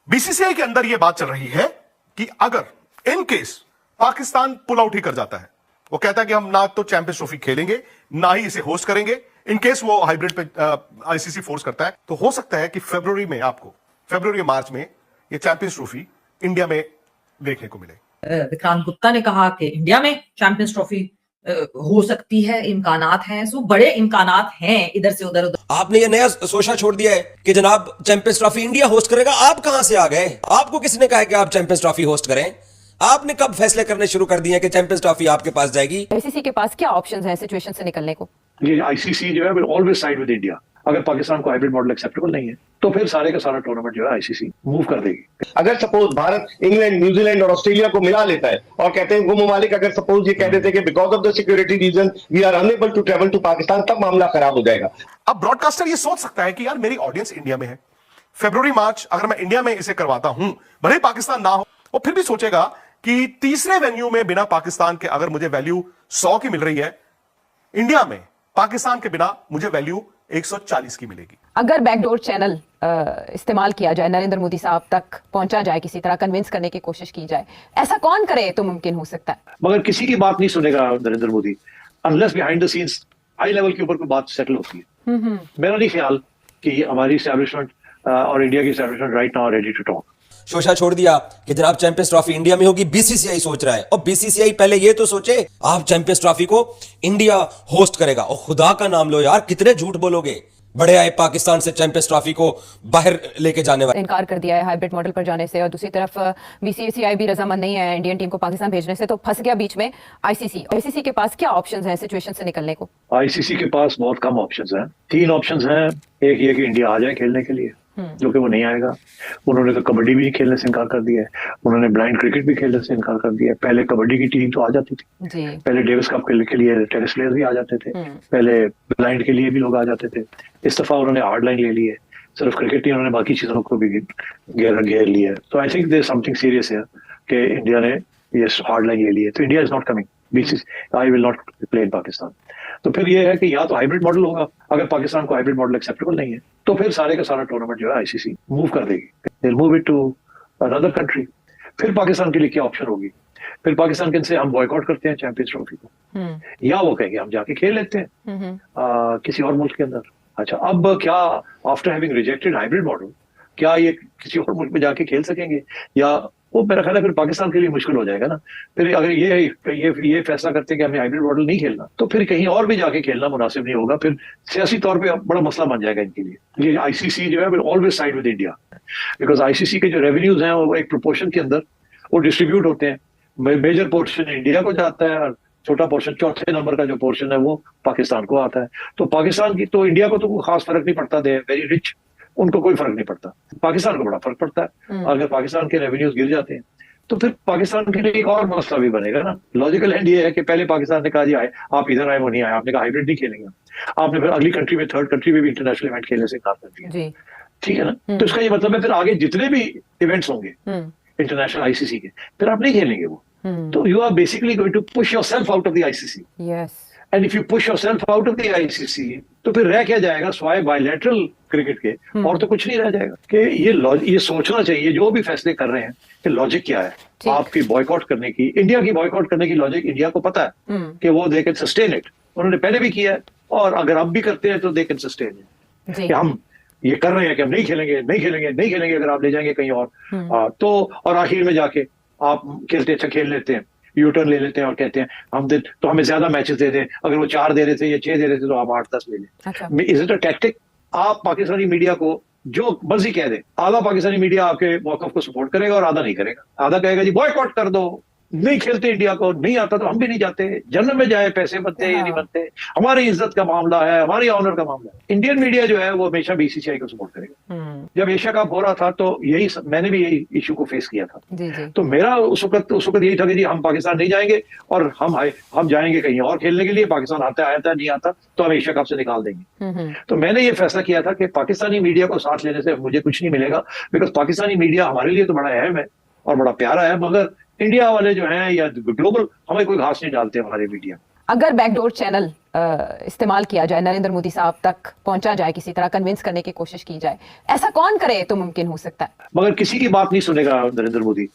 BCCI के अंदर यह बात चल रही है कि अगर in case Pakistan pull out ही कर जाता है, वो कहता है कि हम ना तो चैंपियंस ट्रॉफी खेलेंगे ना ही इसे होस्ट करेंगे, इन केस वो हाइब्रिड पे आईसीसी फोर्स करता है, तो हो सकता है कि फरवरी या मार्च में ये चैंपियंस ट्रॉफी इंडिया में देखने को मिले। विक्रांत गुप्ता ने कहा कि इंडिया में चैंपियंस ट्रॉफी हो सकती है, इम्कानात हैं, सो बड़े इम्कानात हैं इधर से उधर। आपने ये नया सोचा छोड़ दिया है कि जनाब चैंपियंस ट्रॉफी इंडिया होस्ट करेगा। आप कहां से आ गए? आपको किसने कहा है कि आप चैंपियंस ट्रॉफी होस्ट करें? आपने कब फैसले करने शुरू कर दिए कि चैंपियंस ट्रॉफी आपके पास जाएगी? आईसीसी के पास क्या ऑप्शंस हैं सिचुएशन से निकलने को? ये आईसीसी जो है will always side with India. अगर पाकिस्तान को हाइब्रिड मॉडल एक्सेप्टेबल नहीं है तो फिर सारे का सारा टूर्नामेंट जो है आईसीसी मूव कर देगी। अगर सपोज भारत इंग्लैंड, न्यूजीलैंड और ऑस्ट्रेलिया को मिला लेता है और कहते हैं वो ममालिक अगर सपोज ये कह देते हैं कि because of the security reason we are unable to travel to Pakistan, तब मामला खराब हो जाएगा। अब ब्रॉडकास्टर ये सोच सकता है कि यार मेरी ऑडियंस इंडिया में है, फरवरी मार्च अगर मैं इंडिया में इसे करवाता हूं, भले ही पाकिस्तान ना हो, वो फिर भी सोचेगा कि तीसरे वेन्यू में बिना पाकिस्तान के अगर मुझे वैल्यू 100 की मिल रही है, इंडिया में पाकिस्तान के बिना मुझे वैल्यू 140 की मिलेगी। अगर बैकडोर चैनल इस्तेमाल किया जाए, नरेंद्र मोदी साहब तक पहुंचा जाए, किसी तरह कन्विंस करने की कोशिश की जाए, ऐसा कौन करे तो मुमकिन हो सकता है? मगर किसी की बात नहीं सुनेगा Narendra Modi unless behind the scenes high level के ऊपर कोई बात सेटल होती है। मेरा नहीं ख्याल कि हमारी एस्टैब्लिशमेंट और इंडिया की establishment right now ready to talk. शोशा छोड़ दिया कि जनाब चैंपियंस ट्रॉफी इंडिया में होगी, बीसीसीआई सोच रहा है। और बीसीसीआई पहले ये तो सोचे आप चैंपियंस ट्रॉफी को इंडिया होस्ट करेगा। और खुदा का नाम लो यार, कितने झूठ बोलोगे। बड़े आए पाकिस्तान से चैंपियंस ट्रॉफी को बाहर लेके जाने वाले। इनकार कर दिया है हाइब्रिड मॉडल पर जाने से, और दूसरी तरफ बीसीसीआई भी रजामंद नहीं है इंडियन टीम को पाकिस्तान भेजने से, तो फंस गया बीच में आईसीसी के पास क्या ऑप्शंस हैं सिचुएशन से निकलने को? आईसीसी के पास बहुत कम ऑप्शंस हैं। 3 ऑप्शंस हैं। एक ये कि इंडिया आ जाए खेलने के लिए, जो कि वो नहीं आएगा। उन्होंने तो कबड्डी भी खेलने से इनकार कर दिया है, उन्होंने ब्लाइंड क्रिकेट भी खेलने से इनकार कर दिया है। पहले कबड्डी की टीम तो आ जाती थी, पहले डेविस कप के लिए टेनिस प्लेयर्स भी आ जाते थे, पहले ब्लाइंड के लिए भी लोग आ जाते थे। इस दफा उन्होंने हार्ड लाइन ले ली है, सिर्फ क्रिकेट नहीं, उन्होंने बाकी चीजों को भी घेर लिया है। तो I think there something serious है कि इंडिया ने ये हार्ड लाइन ले ली है, तो India is not coming. BCCI will not play in Pakistan. तो फिर ये है कि या तो हाइब्रिड मॉडल होगा, अगर पाकिस्तान को हाइब्रिड मॉडल एक्सेप्टेबल नहीं है तो फिर सारे का सारा टूर्नामेंट जो है आईसीसी मूव कर देगी, they'll move it to another country। फिर पाकिस्तान के लिए क्या ऑप्शन होगी? फिर पाकिस्तान के से हम बॉयकॉट करते हैं चैंपियंस ट्रॉफी को, या वो कहेंगे हम जाके खेल लेते हैं किसी और मुल्क के अंदर। अच्छा, अब क्या after having rejected hybrid model क्या ये किसी और मुल्क में जाके खेल सकेंगे? या वो मेरा ख्याल है फिर पाकिस्तान के लिए मुश्किल हो जाएगा ना। फिर अगर ये फैसला करते हैं कि हमें हाइब्रिड मॉडल नहीं खेलना, तो फिर कहीं और भी जाके खेलना मुनासिब नहीं होगा। फिर सियासी तौर पे बड़ा मसला बन जाएगा इनके लिए। ये आईसीसी जो है will always side with India, because ICC के जो रेवेन्यूज हैं वो एक प्रोपोर्शन के अंदर वो डिस्ट्रीब्यूट होते हैं। मेजर पोर्शन इंडिया को जाता है और छोटा पोर्शन, चौथे नंबर का जो पोर्शन है वो पाकिस्तान को आता है। तो पाकिस्तान की तो इंडिया को तो कोई खास फर्क नहीं पड़ता, दे वेरी रिच, उनको कोई फर्क नहीं पड़ता। पाकिस्तान को बड़ा फर्क पड़ता है। अगर पाकिस्तान के रेवेन्यूज गिर जाते हैं तो फिर पाकिस्तान के लिए एक और मसला भी बनेगा ना। लॉजिकल एंड ये है कि पहले पाकिस्तान ने कहा जी आए, आप इधर आए, वो नहीं आए, आपने कहा हाइब्रिड नहीं खेलेंगे। आपने फिर अगली कंट्री में, थर्ड कंट्री में भी इंटरनेशनल इवेंट खेलने से इनकार कर दिया, ठीक है ना। तो इसका ये मतलब है फिर आगे जितने भी इवेंट्स होंगे इंटरनेशनल आईसीसी के, फिर आप नहीं खेलेंगे वो। तो you are basically going to push yourself out of the ICC. And if you push yourself out of the ICC, तो फिर रह क्या जाएगा स्वाय बायलैटरल क्रिकेट के, और तो कुछ नहीं रह जाएगा। कि ये सोचना चाहिए जो भी फैसले कर रहे हैं कि लॉजिक क्या है आपकी बॉयकॉट करने की, इंडिया की बॉयकॉट करने की लॉजिक इंडिया को पता है कि वो दे कैन सस्टेन इट। उन्होंने पहले भी किया है और अगर अब भी करते हैं तो दे कैन सस्टेन इट। कि हम ये कर रहे हैं कि हम नहीं खेलेंगे अगर आप ले जाएंगे कहीं और, तो और आखिर में जाके आप खेल लेते हैं, यूटर्न ले लेते हैं और कहते हैं हम तो हमें ज्यादा मैचेस दे दें, अगर वो 4 दे रहे थे या 6 दे रहे थे तो आप 8-10 ले लें। Is it a tactic? आप पाकिस्तानी मीडिया को जो मर्जी कह दे, आधा पाकिस्तानी मीडिया आपके मौकफ को सपोर्ट करेगा और आधा नहीं करेगा। आधा कहेगा जी बॉयकॉट कर दो, नहीं खेलते इंडिया को, नहीं आता तो हम भी नहीं जाते, जन्म में जाए, पैसे बनते हैं या नहीं बनते, हमारी इज्जत का मामला है, हमारी ऑनर का मामला है। इंडियन मीडिया जो है वो हमेशा बीसीसीआई को सपोर्ट करेगा। जब एशिया कप हो रहा था तो मैंने भी यही इशू को फेस किया था। तो मेरा उस वक्त यही था कि जी हम पाकिस्तान नहीं जाएंगे और हम जाएंगे कहीं और खेलने के लिए। पाकिस्तान आता नहीं आता तो हम एशिया कप से निकाल देंगे। तो मैंने ये फैसला किया था कि पाकिस्तानी मीडिया को साथ लेने से मुझे कुछ नहीं मिलेगा, बिकॉज पाकिस्तानी मीडिया हमारे लिए तो बड़ा अहम है और बड़ा प्यारा है, मगर इंडिया वाले जो हैं या ग्लोबल हमें कोई घास नहीं डालते हमारे मीडिया। अगर बैकडोर चैनल इस्तेमाल किया जाए, नरेंद्र मोदी साहब तक पहुंचा जाए, किसी तरह कन्विंस करने की कोशिश की जाए, ऐसा कौन करे तो मुमकिन हो सकता है? मगर किसी की बात नहीं सुनेगा Narendra Modi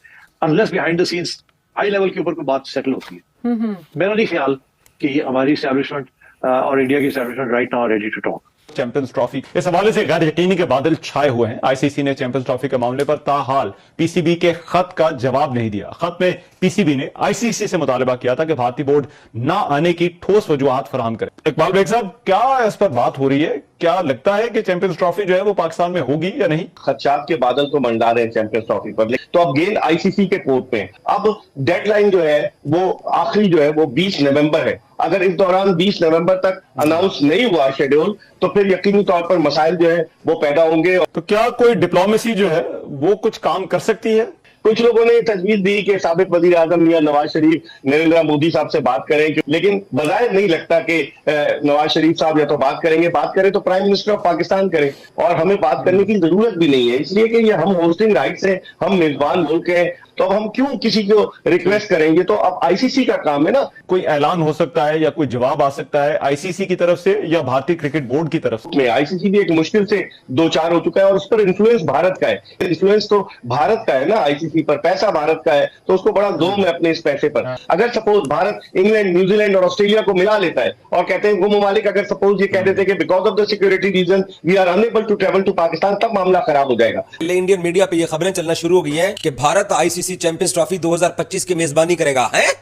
unless behind the scenes high level के ऊपर कोई बात सेटल होती है। मेरा नहीं ख्याल कि हमारी एस्टैब्लिशमेंट और इंडिया की establishment right now ready to talk. Champions trophy इस हवाले से गैर यकीनी के बादल छाए हुए हैं। आईसीसी ने चैंपियंस ट्रॉफी के मामले पर ताहाल पीसीबी के खत का जवाब नहीं दिया। खत में पीसीबी ने आईसीसी से मुतालबा किया था कि भारतीय बोर्ड ना आने की ठोस वजूहात फराहम करे। इकबाल बेग साहब, क्या इस पर बात हो रही है? क्या लगता है कि चैंपियंस ट्रॉफी जो है वो पाकिस्तान में होगी या नहीं? खदशात के बादल तो मंडा रहे हैं चैंपियंस ट्रॉफी पर, तो अब गेंद आईसीसी के कोर्ट पे है। अब डेडलाइन जो है वो आखिरी जो है वो 20 नवंबर है। अगर इस दौरान 20 नवंबर तक अनाउंस नहीं हुआ शेड्यूल तो फिर यकीनी तौर पर मसाइल जो है वो पैदा होंगे। तो क्या कोई डिप्लोमेसी जो है वो कुछ काम कर सकती है? कुछ लोगों ने तजवीज दी कि साबिक वजीर आजम मियां नवाज शरीफ नरेंद्र मोदी साहब से बात करें, लेकिन बजाय नहीं लगता कि नवाज शरीफ साहब या तो बात करेंगे, बात करें तो प्राइम मिनिस्टर ऑफ पाकिस्तान करें, और हमें बात करने की जरूरत भी नहीं है, इसलिए कि ये हम होस्टिंग राइट्स है, हम मेजबान मुल्क है, तो अब हम क्यों किसी को रिक्वेस्ट करेंगे? तो अब आईसीसी का काम है ना। कोई ऐलान हो सकता है या कोई जवाब आ सकता है आईसीसी की तरफ से या भारतीय क्रिकेट बोर्ड की तरफ से? आईसीसी भी एक मुश्किल से 2-4 हो चुका है और उस पर इन्फ्लुएंस भारत का है। इन्फ्लुएंस तो भारत का है ना आईसीसी पर, पैसा भारत का है, तो उसको बड़ा जोम है अपने इस पैसे पर। अगर सपोज भारत इंग्लैंड, न्यूजीलैंड और ऑस्ट्रेलिया को मिला लेता है और कहते हैं वो ममालिक अगर सपोज ये कह देते हैं कि because of the security reason we are unable to travel to Pakistan, तब मामला खराब हो जाएगा। इंडियन मीडिया पे ये खबरें चलना शुरू हो गई हैं कि भारत आईसीसी चैंपियंस ट्रॉफी 2025 की मेजबानी करेगा। हैं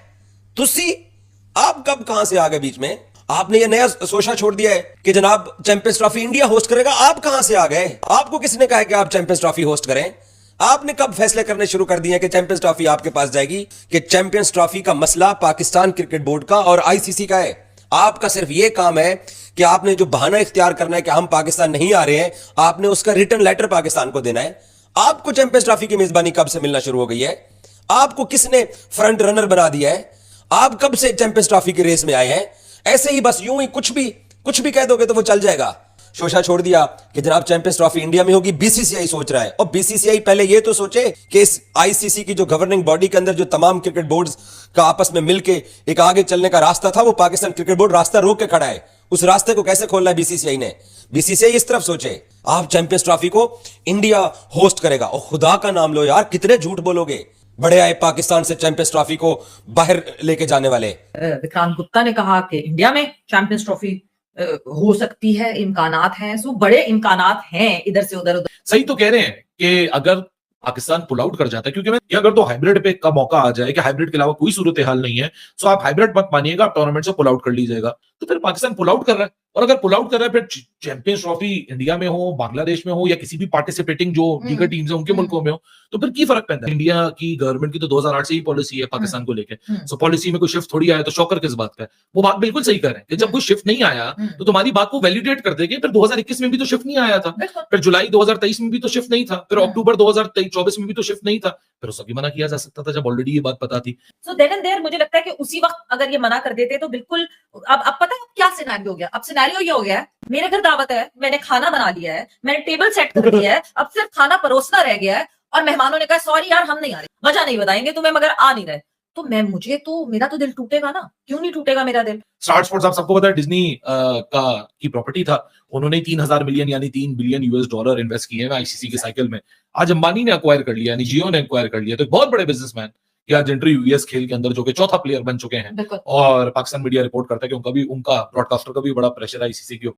तुसी आप कब कहां से आ गए बीच में? आपने ये नया सोचा छोड़ दिया है कि जनाब चैंपियंस ट्रॉफी इंडिया होस्ट करेगा। आप कहां से आ गए? आपको किसने कहा है कि आप चैंपियंस ट्रॉफी होस्ट करें? आपने कब फैसले करने शुरू कर दिए कि चैंपियंस ट्रॉफी आपके पास जाएगी? कि चैंपियंस ट्रॉफी का मसला पाकिस्तान क्रिकेट बोर्ड का और आईसीसी का है। आपका सिर्फ यह काम है कि आपने जो बहाना इख्तियार करना है कि हम पाकिस्तान नहीं आ रहे हैं, आपने उसका रिटर्न लेटर पाकिस्तान को देना है। आपको चैंपियंस ट्रॉफी की मेजबानी कब से मिलना शुरू हो गई है? आपको किसने फ्रंट रनर बना दिया है? आप कब से चैंपियंस ट्रॉफी की रेस में आए हैं? ऐसे ही बस यूं ही कुछ भी कह दोगे तो वो चल जाएगा। शोशा छोड़ दिया कि जनाब चैंपियंस ट्रॉफी इंडिया में होगी, बीसीसीआई सोच रहा है। और बीसीसीआई पहले ये तो सोचे कि इस आईसीसी की जो गवर्निंग बॉडी के अंदर जो तमाम क्रिकेट बोर्ड्स का आपस में मिलकर एक आगे चलने का रास्ता था, वो पाकिस्तान क्रिकेट बोर्ड रास्ता रोक के खड़ा है। उस रास्ते को कैसे खोलना है बीसीसीआई ने? बीसीसीआई इस तरफ सोचे आप चैंपियंस ट्रॉफी को इंडिया होस्ट करेगा। और खुदा का नाम लो यार, कितने झूठ बोलोगे? बड़े आए पाकिस्तान से चैंपियंस ट्रॉफी को बाहर लेके जाने वाले। विक्रांत गुप्ता ने कहा कि इंडिया में चैंपियंस ट्रॉफी हो सकती है, इम्कानात हैं। सो बड़े इम्कानात हैं इधर से उधर। सही तो कह रहे हैं कि अगर पाकिस्तान पुल आउट कर जाता है, क्योंकि मैं अगर तो हाइब्रिड पे का मौका आ जाए कि हाइब्रिड के अलावा कोई सूरत हाल नहीं है, तो आप हाइब्रिड मत मानिएगा, आप टूर्नामेंट से पुल आउट कर लीजिएगा। तो फिर पाकिस्तान पुल आउट कर रहा है, और अगर पुल आउट कर रहा है फिर चैंपियंस ट्रॉफी इंडिया में हो, बांग्लादेश में हो, या किसी भी पार्टिसिपेटिंग जो दीगर टीम्स है उनके मुल्कों में हो, तो फिर की फर्क पैदा है? इंडिया की गवर्नमेंट की तो 2008 से ही पॉलिसी है पाकिस्तान को लेकर। सो पॉलिसी में कोई शिफ्ट थोड़ी आया तो शौकर किस बात का है? वो बात बिल्कुल सही कर रहे हैं कि जब कोई शिफ्ट नहीं आया तो तुम्हारी बात को वैलिडेट कर देंगे। फिर 2021 में भी तो शिफ्ट नहीं आया था, फिर जुलाई 2023 में भी तो शिफ्ट नहीं था, फिर अक्टूबर 2024 में भी तो शिफ्ट नहीं था, फिर उसका भी मना किया जा सकता था जब ऑलरेडी ये बात पता थी। सो देन एंड देयर मुझे लगता है कि उसी वक्त अगर ये मना कर देते तो बिल्कुल। अब पता है क्या सिनेरियो हो गया? अब सिनेरियो ये हो गया है, मेरे घर दावत है, मैंने खाना बना लिया है, मैंने टेबल सेट कर दिया है, अब सिर्फ खाना परोसना रह गया है, और मेहमानों ने कहा सॉरी यार हम नहीं आ रहे, वजह नहीं बताएंगे तुम्हें मगर आ नहीं रहे, तो मेरा तो दिल टूटेगा ना। क्यों नहीं टूटेगा मेरा दिल? स्टार स्पोर्ट्स आप सबको पता है डिज्नी की प्रॉपर्टी था, उन्होंने 3000 मिलियन यानी $3 बिलियन इन्वेस्ट किए हैं आईसीसी के साइकिल में। आज अंबानी ने एक्वायर कर लिया, यानी जियो ने एक्वायर कर लिया। तो बहुत बड़े बिजनेसमैन कि आज एंट्री यूएस खेल के अंदर जो कि चौथा प्लेयर बन चुके हैं, और पाकिस्तान मीडिया रिपोर्ट करता है कि उनका ब्रॉडकास्टर का भी बड़ा प्रेशर है आईसीसी के ऊपर।